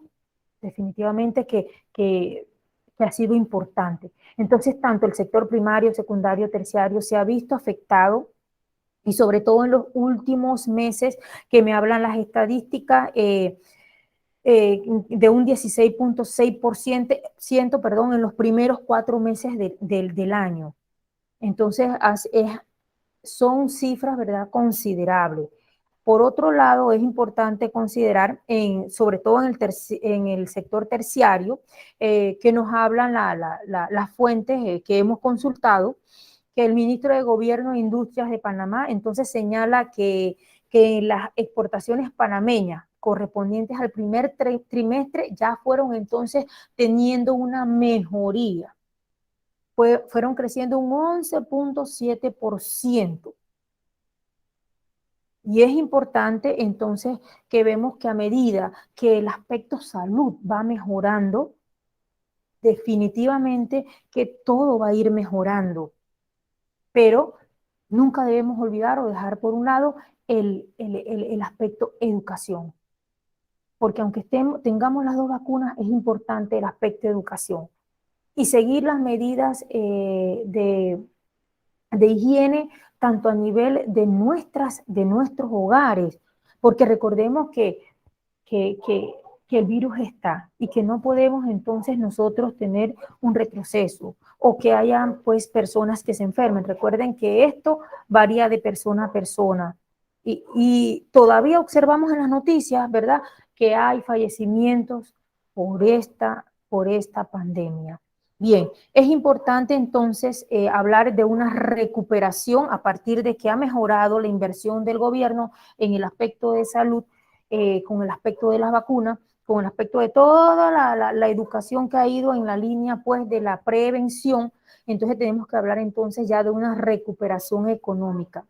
Definitivamente que ha sido importante. Entonces, tanto el sector primario, secundario, terciario se ha visto afectado y sobre todo en los últimos meses que me hablan las estadísticas de un 16.6%, perdón, en los primeros 4 meses del año. Entonces, son cifras, ¿verdad?, considerables. Por otro lado, es importante considerar, sobre todo en el sector terciario, que nos hablan las fuentes que hemos consultado, que el ministro de Gobierno e Industrias de Panamá entonces señala que las exportaciones panameñas correspondientes al primer trimestre ya fueron entonces teniendo una mejoría. Fueron creciendo un 11.7%. Y es importante entonces que vemos que a medida que el aspecto salud va mejorando, definitivamente que todo va a ir mejorando. Pero nunca debemos olvidar o dejar por un lado el aspecto educación. Porque aunque tengamos las dos vacunas, es importante el aspecto educación. Y seguir las medidas de higiene, tanto a nivel de nuestros hogares, porque recordemos que que el virus está y que no podemos entonces nosotros tener un retroceso o que haya pues personas que se enfermen. Recuerden que esto varía de persona a persona y todavía observamos en las noticias, ¿verdad?, que hay fallecimientos por esta pandemia. Bien, es importante entonces hablar de una recuperación a partir de que ha mejorado la inversión del gobierno en el aspecto de salud, con el aspecto de las vacunas, con el aspecto de toda la educación que ha ido en la línea pues de la prevención. Entonces tenemos que hablar entonces ya de una recuperación económica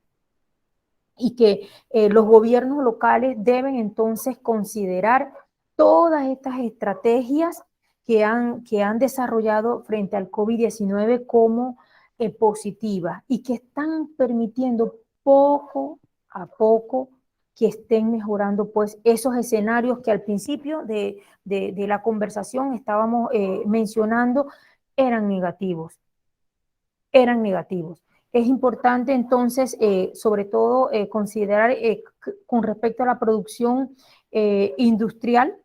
y que los gobiernos locales deben entonces considerar todas estas estrategias que han desarrollado frente al COVID-19 como positivas y que están permitiendo poco a poco que estén mejorando pues esos escenarios que al principio de la conversación estábamos mencionando eran negativos. Es importante entonces, sobre todo, considerar con respecto a la producción industrial,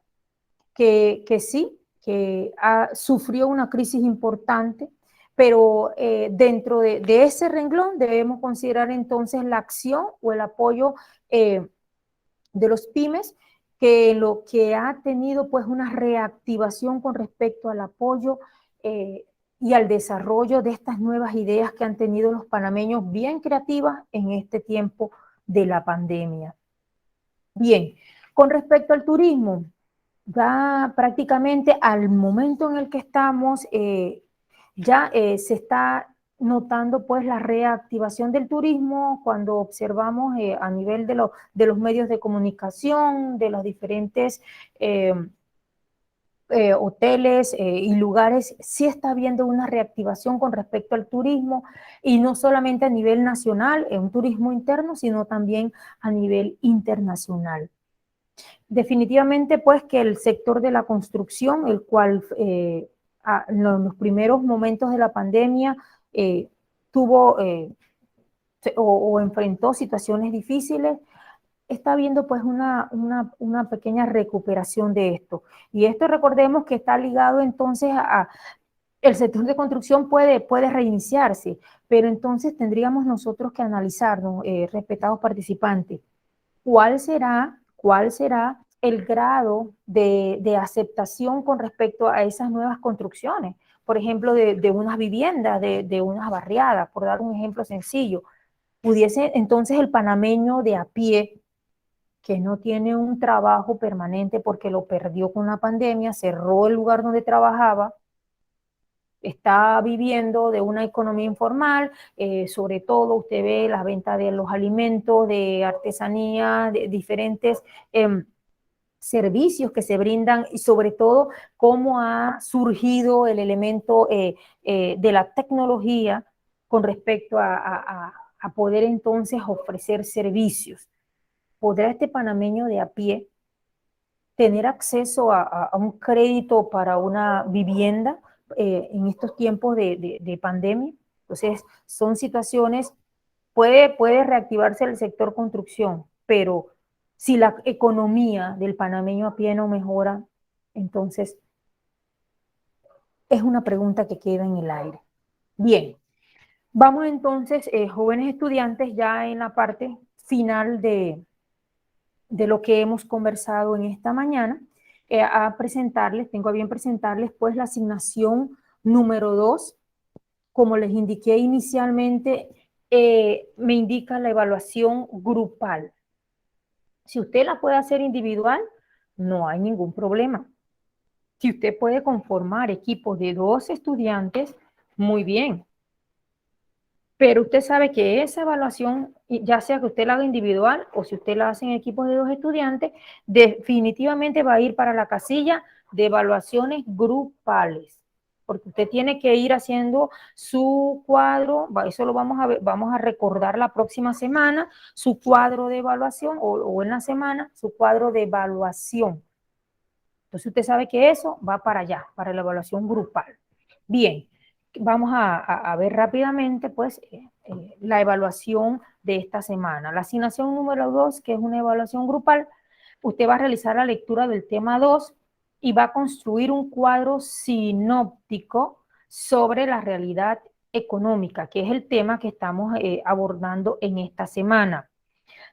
que sí, que sufrió una crisis importante, pero dentro de ese renglón debemos considerar entonces la acción o el apoyo de los pymes, que lo que ha tenido pues una reactivación con respecto al apoyo y al desarrollo de estas nuevas ideas que han tenido los panameños bien creativas en este tiempo de la pandemia. Bien, con respecto al turismo, ya prácticamente al momento en el que estamos, ya se está notando pues la reactivación del turismo cuando observamos a nivel de los medios de comunicación, de los diferentes hoteles y lugares, sí está habiendo una reactivación con respecto al turismo y no solamente a nivel nacional, un turismo interno, sino también a nivel internacional. Definitivamente, pues, que el sector de la construcción, el cual en los primeros momentos de la pandemia tuvo o enfrentó situaciones difíciles, está habiendo pues una pequeña recuperación de esto. Y esto recordemos que está ligado entonces el sector de construcción puede reiniciarse, pero entonces tendríamos nosotros que analizarnos, respetados participantes, ¿cuál será el grado de aceptación con respecto a esas nuevas construcciones? Por ejemplo, de unas viviendas, de unas barriadas, por dar un ejemplo sencillo. Pudiese entonces el panameño de a pie, que no tiene un trabajo permanente porque lo perdió con la pandemia, cerró el lugar donde trabajaba, está viviendo de una economía informal, sobre todo usted ve la venta de los alimentos, de artesanía, de diferentes servicios que se brindan y sobre todo cómo ha surgido el elemento de la tecnología con respecto a poder entonces ofrecer servicios. ¿Podrá este panameño de a pie tener acceso a un crédito para una vivienda en estos tiempos de pandemia? Entonces, son situaciones, puede reactivarse el sector construcción, pero si la economía del panameño a pie no mejora, entonces es una pregunta que queda en el aire. Bien, vamos entonces, jóvenes estudiantes, ya en la parte final de lo que hemos conversado en esta mañana, tengo a bien presentarles pues la asignación número 2. Como les indiqué inicialmente, me indica la evaluación grupal. Si usted la puede hacer individual, no hay ningún problema. Si usted puede conformar equipos de 2 estudiantes, muy bien. Pero usted sabe que esa evaluación, ya sea que usted la haga individual o si usted la hace en equipos de 2 estudiantes, definitivamente va a ir para la casilla de evaluaciones grupales. Porque usted tiene que ir haciendo su cuadro, eso lo vamos a recordar la próxima semana, su cuadro de evaluación o en la semana, su cuadro de evaluación. Entonces usted sabe que eso va para allá, para la evaluación grupal. Bien, vamos a ver rápidamente pues la evaluación de esta semana. La asignación número 2, que es una evaluación grupal, usted va a realizar la lectura del tema 2 y va a construir un cuadro sinóptico sobre la realidad económica, que es el tema que estamos abordando en esta semana.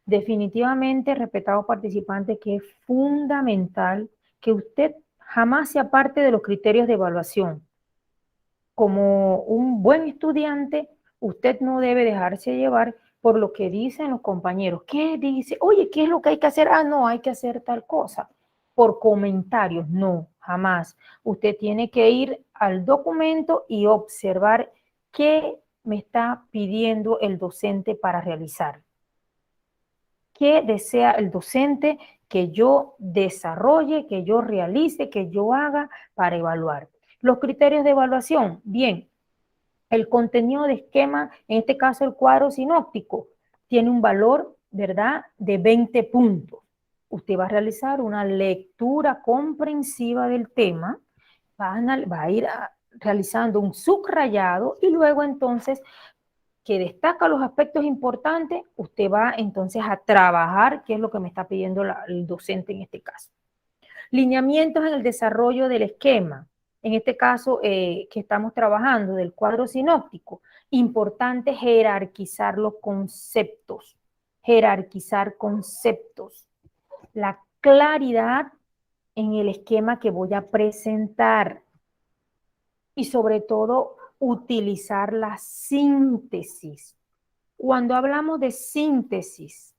Definitivamente, respetados participantes, que es fundamental que usted jamás se aparte de los criterios de evaluación. Como un buen estudiante, usted no debe dejarse llevar por lo que dicen los compañeros. ¿Qué dice? Oye, ¿qué es lo que hay que hacer? Ah, no, hay que hacer tal cosa. Por comentarios, no, jamás. Usted tiene que ir al documento y observar qué me está pidiendo el docente para realizar. ¿Qué desea el docente que yo desarrolle, que yo realice, que yo haga para evaluar? Los criterios de evaluación, bien, el contenido de esquema, en este caso el cuadro sinóptico, tiene un valor, ¿verdad?, de 20 puntos. Usted va a realizar una lectura comprensiva del tema, va a ir realizando un subrayado y luego entonces que destaca los aspectos importantes, usted va entonces a trabajar, qué es lo que me está pidiendo el docente en este caso. Lineamientos en el desarrollo del esquema, en este caso que estamos trabajando del cuadro sinóptico, importante jerarquizar los conceptos, jerarquizar conceptos, la claridad en el esquema que voy a presentar y sobre todo utilizar la síntesis. Cuando hablamos de síntesis,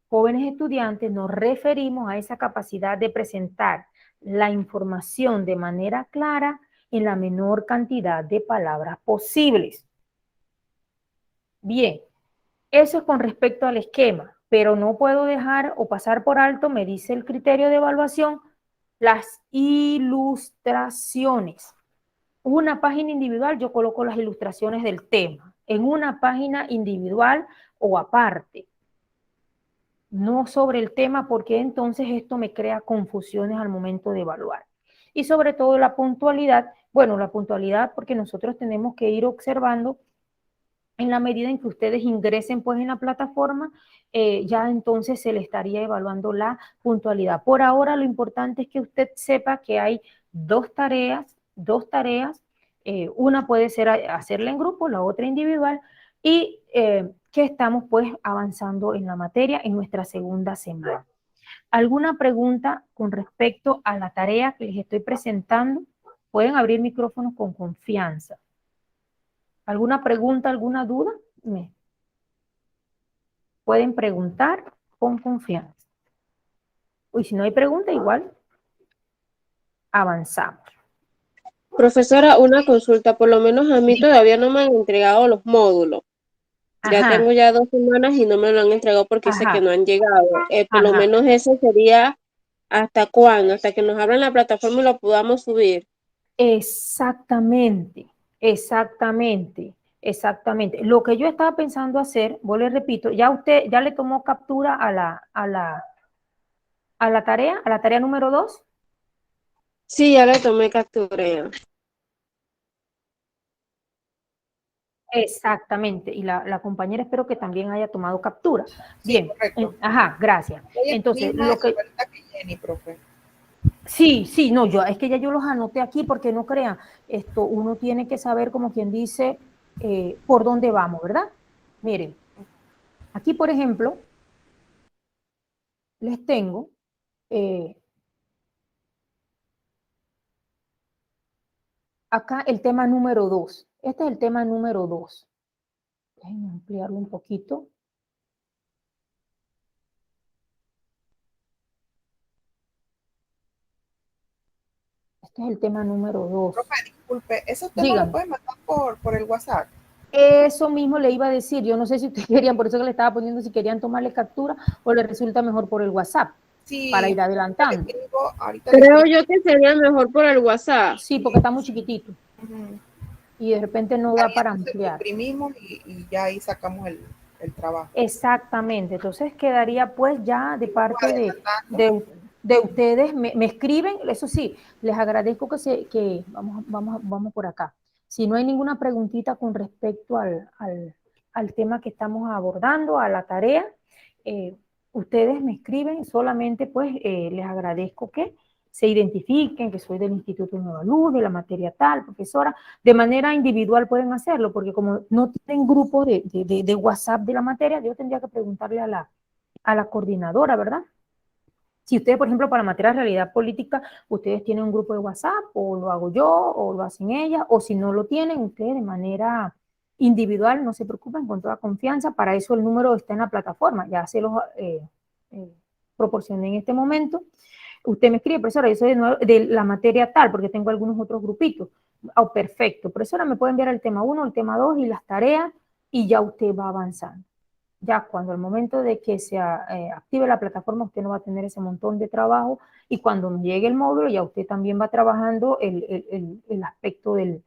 jóvenes estudiantes, nos referimos a esa capacidad de presentar la información de manera clara en la menor cantidad de palabras posibles. Bien, eso es con respecto al esquema, pero no puedo dejar o pasar por alto, me dice el criterio de evaluación, las ilustraciones. Una página individual, yo coloco las ilustraciones del tema, en una página individual o aparte. No sobre el tema, porque entonces esto me crea confusiones al momento de evaluar. Y sobre todo la puntualidad, bueno, la puntualidad porque nosotros tenemos que ir observando en la medida en que ustedes ingresen pues en la plataforma, ya entonces se le estaría evaluando la puntualidad. Por ahora lo importante es que usted sepa que hay dos tareas, una puede ser hacerla en grupo, la otra individual, y que estamos pues avanzando en la materia en nuestra segunda semana. ¿Alguna pregunta con respecto a la tarea que les estoy presentando? Pueden abrir micrófonos con confianza. ¿Alguna pregunta, alguna duda? Pueden preguntar con confianza. Y si no hay pregunta, igual avanzamos. Profesora, una consulta, por lo menos a mí todavía no me han entregado los módulos. Ya Ajá. tengo ya 2 semanas y no me lo han entregado porque dice que no han llegado. Por lo Ajá. menos eso sería ¿hasta cuándo? Hasta que nos abran la plataforma y lo podamos subir. Exactamente, exactamente, exactamente. Lo que yo estaba pensando hacer, vos le repito, ya usted ya le tomó captura a la tarea número 2. Sí, ya le tomé captura. Exactamente, y la compañera espero que también haya tomado captura. Sí, Bien, correcto. ajá, gracias. Entonces, lo que... que Jenny, profe. Sí, no, es que ya yo los anoté aquí porque no crean, uno tiene que saber, como quien dice, por dónde vamos, ¿verdad? Miren, aquí por ejemplo, les tengo acá el tema número 2. Este es el tema número 2. Déjenme ampliarlo un poquito. Este es el tema número 2. Profe, disculpe, ¿esos temas lo pueden mandar por el WhatsApp? Eso mismo le iba a decir. Yo no sé si ustedes querían, por eso que le estaba poniendo si querían tomarle captura o le resulta mejor por el WhatsApp. Sí, para ir adelantando. Creo yo que sería mejor por el WhatsApp. Sí, porque está muy chiquitito. Y de repente no da para ampliar. Imprimimos y ya ahí sacamos el trabajo. Exactamente. Entonces quedaría pues ya de parte de ustedes, me escriben, eso sí, les agradezco que vamos por acá. Si no hay ninguna preguntita con respecto al tema que estamos abordando, a la tarea, ustedes me escriben, solamente pues les agradezco que se identifiquen que soy del Instituto Nueva Luz, de la materia tal, profesora. De manera individual pueden hacerlo, porque como no tienen grupo de WhatsApp de la materia, yo tendría que preguntarle a la coordinadora, ¿verdad? Si ustedes, por ejemplo, para la materia de realidad política, ustedes tienen un grupo de WhatsApp, o lo hago yo, o lo hacen ellas, o si no lo tienen, ustedes de manera individual, no se preocupen, con toda confianza. Para eso el número está en la plataforma, ya se los proporcioné en este momento. Usted me escribe, profesora, yo soy de la materia tal, porque tengo algunos otros grupitos. Oh, perfecto, profesora, me puede enviar el tema 1, el tema 2 y las tareas, y ya usted va avanzando. Ya cuando el momento de que se active la plataforma, usted no va a tener ese montón de trabajo, y cuando nos llegue el módulo, ya usted también va trabajando el aspecto del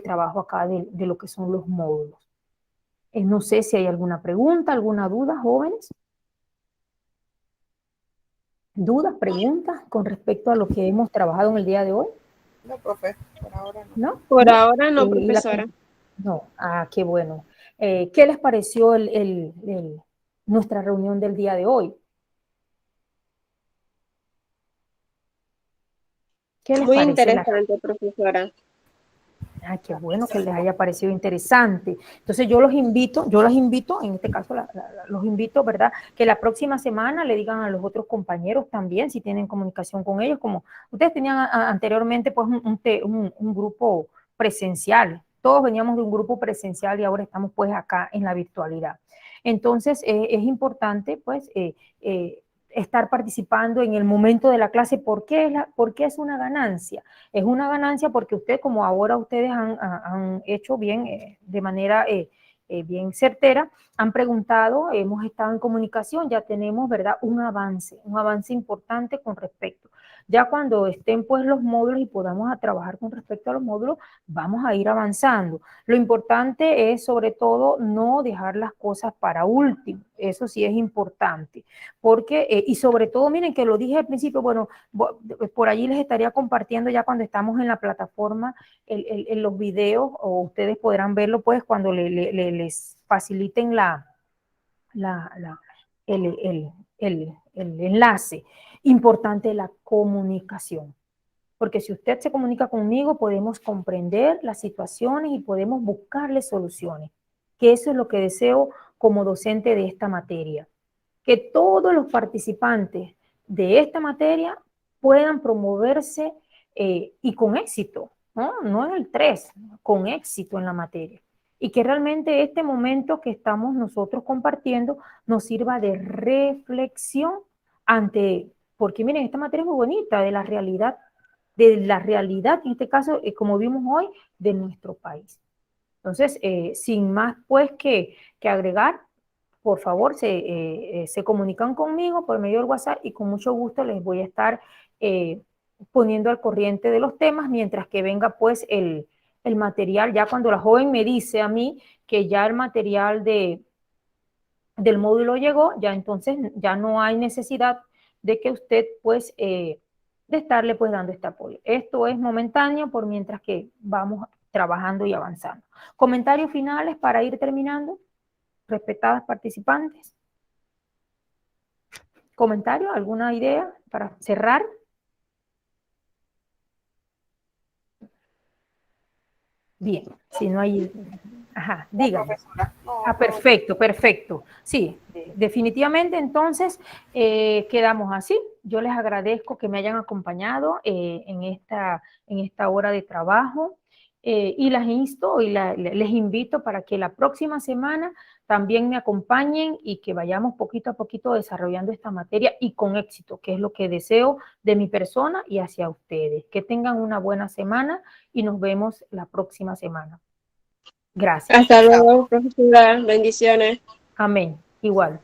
trabajo acá, de lo que son los módulos. No sé si hay alguna pregunta, alguna duda, jóvenes. ¿Dudas, preguntas con respecto a lo que hemos trabajado en el día de hoy? No, profe, por ahora no. ¿No? Por ¿No? ahora no, profesora. No, qué bueno. ¿Qué les pareció nuestra reunión del día de hoy? ¿Qué les Muy parece interesante, profesora. Qué bueno que les haya parecido interesante. Entonces yo los invito, en este caso los invito, ¿verdad? Que la próxima semana le digan a los otros compañeros también, si tienen comunicación con ellos, como ustedes tenían anteriormente, pues un grupo presencial. Todos veníamos de un grupo presencial y ahora estamos pues acá en la virtualidad. Entonces es importante pues estar participando en el momento de la clase. ¿Por qué es una ganancia? Es una ganancia porque como ahora ustedes han hecho bien, de manera bien certera, han preguntado, hemos estado en comunicación, ya tenemos, ¿verdad?, un avance importante con respecto. Ya cuando estén pues los módulos y podamos trabajar con respecto a los módulos, vamos a ir avanzando. Lo importante es sobre todo no dejar las cosas para último, eso sí es importante, porque, y sobre todo, miren que lo dije al principio, bueno, por allí les estaría compartiendo ya cuando estamos en la plataforma en los videos, o ustedes podrán verlo pues cuando les faciliten el enlace. Importante la comunicación, porque si usted se comunica conmigo, podemos comprender las situaciones y podemos buscarle soluciones, que eso es lo que deseo como docente de esta materia, que todos los participantes de esta materia puedan promoverse y con éxito, no en el 3, con éxito en la materia. Y que realmente este momento que estamos nosotros compartiendo nos sirva de reflexión porque miren, esta materia es muy bonita, de la realidad, en este caso, como vimos hoy, de nuestro país. Entonces, sin más pues que agregar, por favor, se comunican conmigo por medio del WhatsApp y con mucho gusto les voy a estar poniendo al corriente de los temas mientras que venga pues el material. Ya cuando la joven me dice a mí que ya el material del módulo llegó, ya entonces ya no hay necesidad de que usted pues de estarle pues dando este apoyo. Esto es momentáneo por mientras que vamos trabajando y avanzando. ¿Comentarios finales para ir terminando? Respetadas participantes. ¿Comentario? ¿Alguna idea para cerrar? Bien, si no hay... Ajá, díganme. Perfecto, perfecto. Sí, definitivamente entonces quedamos así. Yo les agradezco que me hayan acompañado en esta hora de trabajo y las insto y les invito para que la próxima semana también me acompañen y que vayamos poquito a poquito desarrollando esta materia y con éxito, que es lo que deseo de mi persona y hacia ustedes. Que tengan una buena semana y nos vemos la próxima semana. Gracias. Hasta luego, profesora. Bendiciones. Amén. Igual.